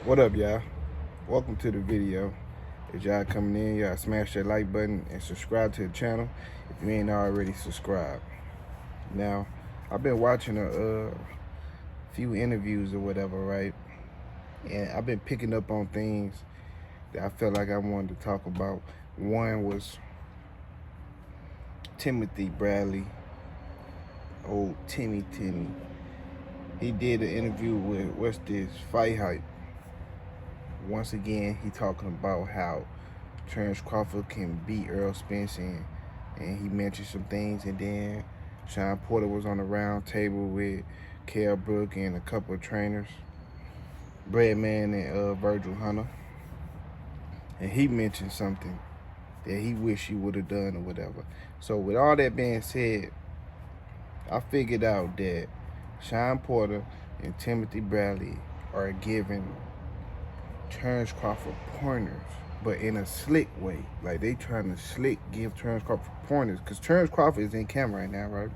What up, y'all? Welcome to the video. If y'all coming in, y'all smash that like button and subscribe to the channel if you ain't already subscribed. Now, I've been watching a few interviews or whatever, right? And I've been picking up on things that I felt like I wanted to talk about. One was Timothy Bradley, old Timmy. He did an interview with, what's this, Fight Hype. Once again, he talking about how Terence Crawford can beat Errol Spence, and he mentioned some things. And then Shawn Porter was on the round table with Kell Brook and a couple of trainers, Breadman and Virgil Hunter, and he mentioned something that he wished he would have done or whatever. So with all that being said, I figured out that Shawn Porter and Timothy Bradley are giving Terence Crawford pointers, but in a slick way. Like, they trying to slick give Terence Crawford pointers, because Terence Crawford is in camp right now, right?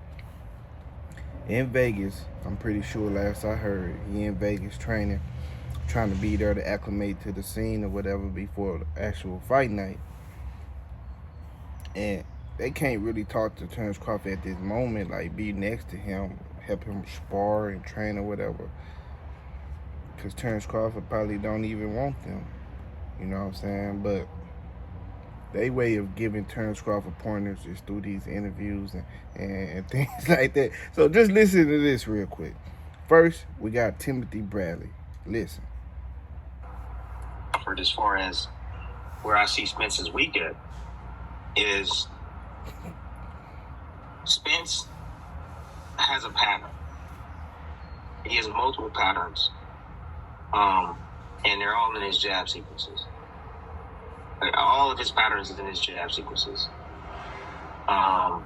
In Vegas, I'm pretty sure, last I heard, he in Vegas training, trying to be there to acclimate to the scene or whatever before the actual fight night. And they can't really talk to Terence Crawford at this moment, like be next to him, help him spar and train or whatever, because Terence Crawford probably don't even want them. You know what I'm saying? But their way of giving Terence Crawford pointers is through these interviews and things like that. So just listen to this real quick. First, we got Timothy Bradley. Listen. As far as where I see Spence's weak at is Spence has a pattern. He has multiple patterns. And they're all in his jab sequences. Like, all of his patterns is in his jab sequences. I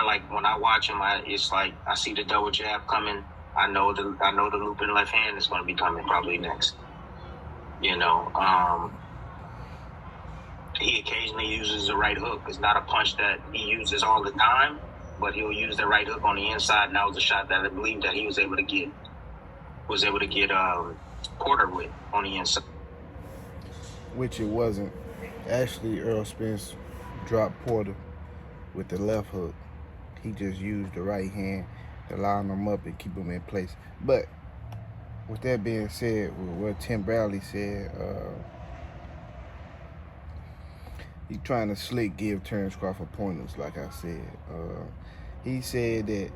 like when I watch him. It's like I see the double jab coming. I know the looping left hand is going to be coming probably next. He occasionally uses the right hook. It's not a punch that he uses all the time, but he'll use the right hook on the inside. And that was a shot that I believe that he was able to get Porter with on the inside. Which it wasn't. Actually, Errol Spence dropped Porter with the left hook. He just used the right hand to line him up and keep him in place. But with that being said, what Tim Bradley said, he trying to slick give Terence Crawford pointers, like I said. He said that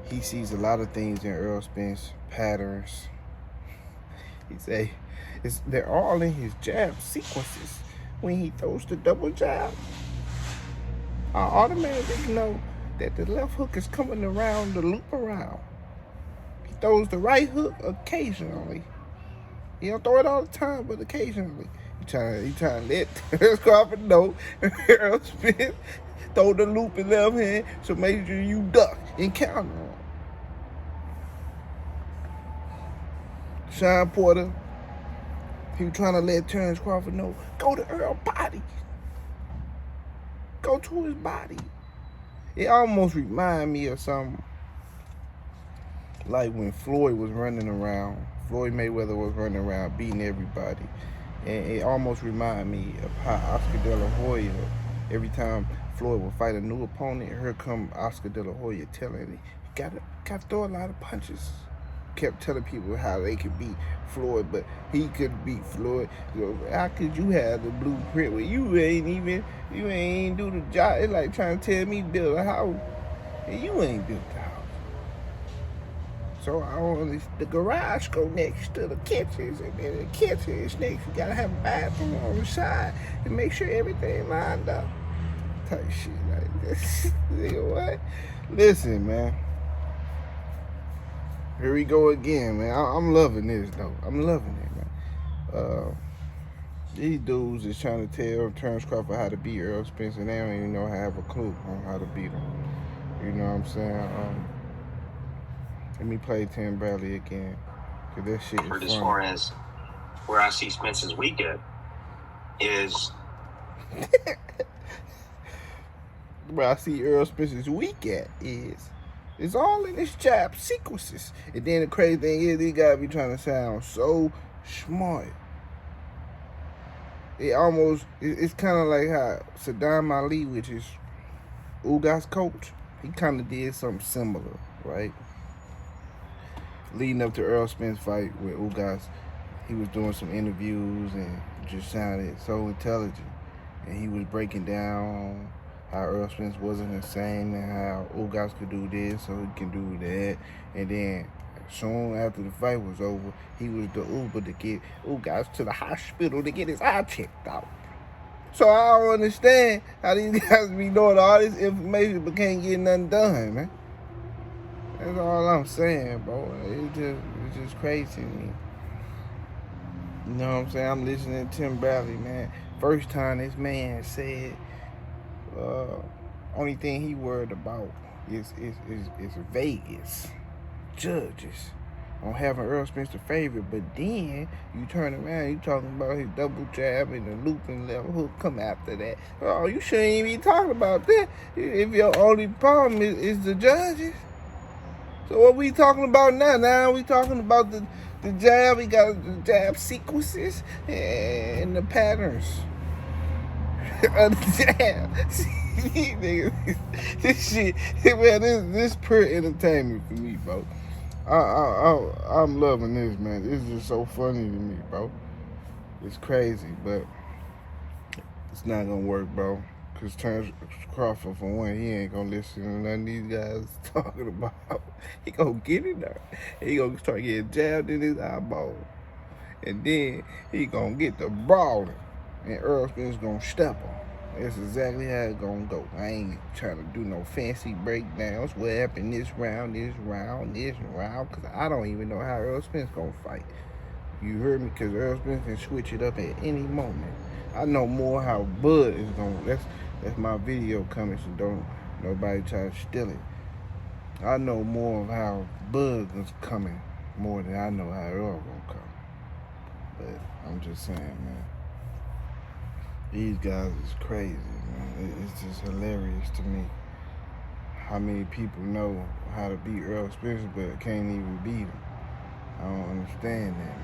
he sees a lot of things in Errol Spence patterns. He say they're all in his jab sequences. When he throws the double jab, I automatically know that the left hook is coming around the loop around. He throws the right hook occasionally. He don't throw it all the time, but occasionally. He trying to let Terence Crawford know Errol Spence throw the loop in left hand, so make sure you duck and counter him. Shawn Porter, he was trying to let Terence Crawford know, go to Errol's body. Go to his body. It almost remind me of something like when Floyd was running around. Floyd Mayweather was running around beating everybody. And it almost reminded me of how Oscar De La Hoya, every time Floyd would fight a new opponent, here come Oscar De La Hoya telling him, you gotta throw a lot of punches. Kept telling people how they could beat Floyd, but he couldn't beat Floyd. So how could you have the blueprint when you ain't do the job? It's like trying to tell me build a house and you ain't built the house. So the garage go next to the kitchens, and then the kitchen is next. You gotta have a bathroom on the side and make sure everything lined up. Type shit like this. You know what? Listen, man. Here we go again, man. I'm loving this, though. I'm loving it, man. These dudes is trying to tell Terence Crawford how to beat Errol Spence, and they don't even know have a clue on how to beat him. You know what I'm saying? Let me play Tim Bradley again, because that shit is funny. As far as where I see Spence's weak at is... where I see Errol Spence's weak at is It's all in his jab sequences. And then the crazy thing is, he gotta be trying to sound so smart. It's kind of like how Saddam Ali, which is Ugas' coach, he kind of did something similar, right? Leading up to Errol Spence fight with Ugas, he was doing some interviews and just sounded so intelligent. And he was breaking down how Errol Spence wasn't the same and how Ugas could do this, so he can do that. And then soon after the fight was over, he was the Uber to get Ugas to the hospital to get his eye checked out. So I don't understand how these guys be doing all this information but can't get nothing done, man. That's all I'm saying, bro. It's just crazy to me. You know what I'm saying? I'm listening to Tim Bradley, man. First time this man said, only thing he worried about is Vegas judges on having Errol Spence the favorite. But then you turn around, you talking about his double jab and the looping level hook come after that. Oh, you shouldn't even be talking about that if your only problem is the judges. So what we talking about now? Now we talking about the jab. We got the jab sequences and the patterns of the jab. See, nigga, this shit, man, this pure entertainment for me, bro. I'm loving this, man. This is just so funny to me, bro. It's crazy, but it's not gonna work, bro. Because Terence Crawford, for one, he ain't gonna listen to none of these guys talking about. He gonna get in there. He gonna start getting jabbed in his eyeball. And then he gonna get the brawling. And Errol Spence gonna step him. That's exactly how it's gonna go. I ain't trying to do no fancy breakdowns. What happened this round, because I don't even know how Errol Spence gonna fight. You heard me? Because Errol Spence can switch it up at any moment. I know more how Bud is gonna. That's my video coming, so don't nobody try to steal it. I know more of how Bud is coming more than I know how Errol gonna come. But I'm just saying, man. These guys is crazy, man. It's just hilarious to me how many people know how to beat Errol Spence but can't even beat him. I don't understand that,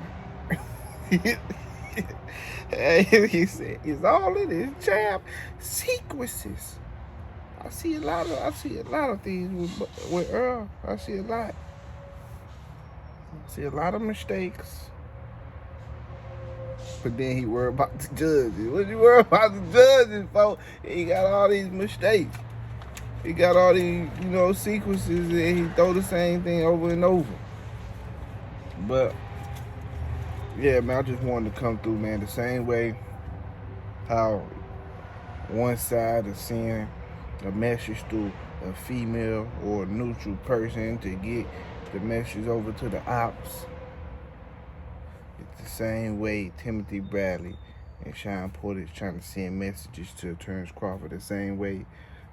man. He said it's all in his jab sequences. I see a lot of things with Earl. I see a lot of mistakes. But then he worried about the judges. What you worry about the judges, folks? He got all these mistakes. He got all these, sequences, and he throw the same thing over and over. But yeah, man, I just wanted to come through, man, the same way how one side is seeing a message through a female or a neutral person to get the message over to the ops. It's the same way Timothy Bradley and Shawn Porter is trying to send messages to Terence Crawford. The same way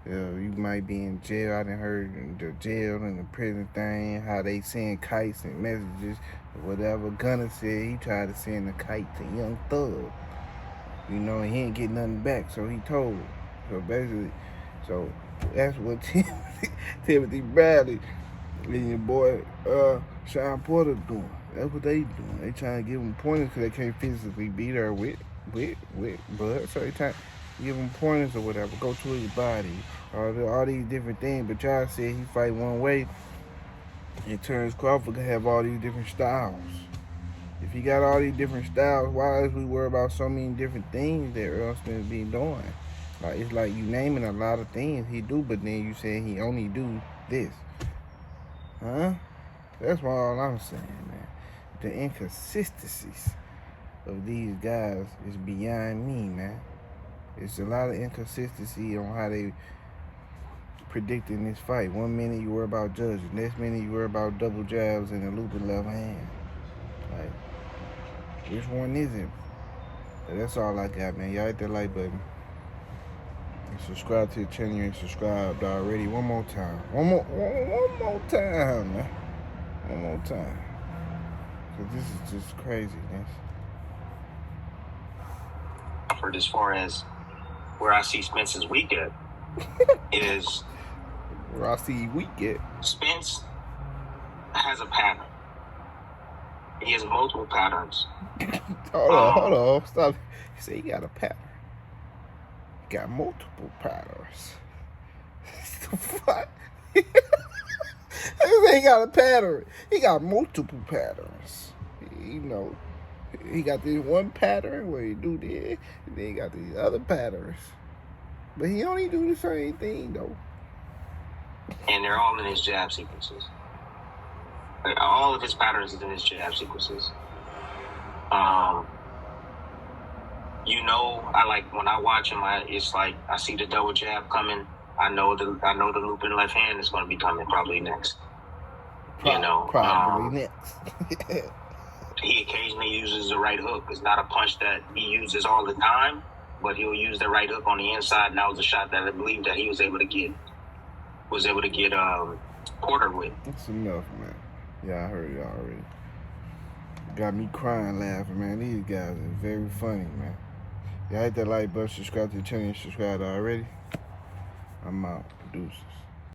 you might be in jail. I done heard the jail and the prison thing, how they send kites and messages, whatever. Gunner said he tried to send a kite to Young Thug. And he ain't getting nothing back, so he told. So basically, that's what Timothy Bradley and your boy Shawn Porter doing. That's what they doing. They trying to give him pointers because they can't physically beat her with Bud. So they trying to give him pointers or whatever. Go to his body. All these different things. But y'all said he fight one way, and Terence Crawford can have all these different styles. If he got all these different styles, why is we worry about so many different things that Errol Spence be doing? Like, it's like you naming a lot of things he do, but then you saying he only do this. Huh? That's all I'm saying, man. The inconsistencies of these guys is beyond me, man. It's a lot of inconsistency on how they predicting this fight. One minute you worry about judges, next minute you worry about double jabs and a looping left hand. Like, which one is it? But that's all I got, man. Y'all hit that like button. And subscribe to the channel. You ain't subscribed already. One more time. One more time, man. One more time. Cause this is just craziness. As far as where I see Spence's weak at is Rossi Weekend. Spence has a pattern. He has multiple patterns. Hold on. Stop. He said he got a pattern. He got multiple patterns. What? He got a pattern. He got multiple patterns. You know, he got this one pattern where he do this, and then he got these other patterns. But he only do the same thing though. And they're all in his jab sequences. Like, all of his patterns is in his jab sequences. You know, I like when I watch him. It's like I see the double jab coming. I know the looping left hand is going to be coming probably next. Probably next. He occasionally uses the right hook. It's not a punch that he uses all the time, but he'll use the right hook on the inside. And that was a shot that I believe that he was able to get Porter with. That's enough, man. Yeah, I heard it already. Got me crying laughing, man. These guys are very funny, man. Y'all hit that like button, subscribe to the channel, subscribe already. I'm out. Deuces.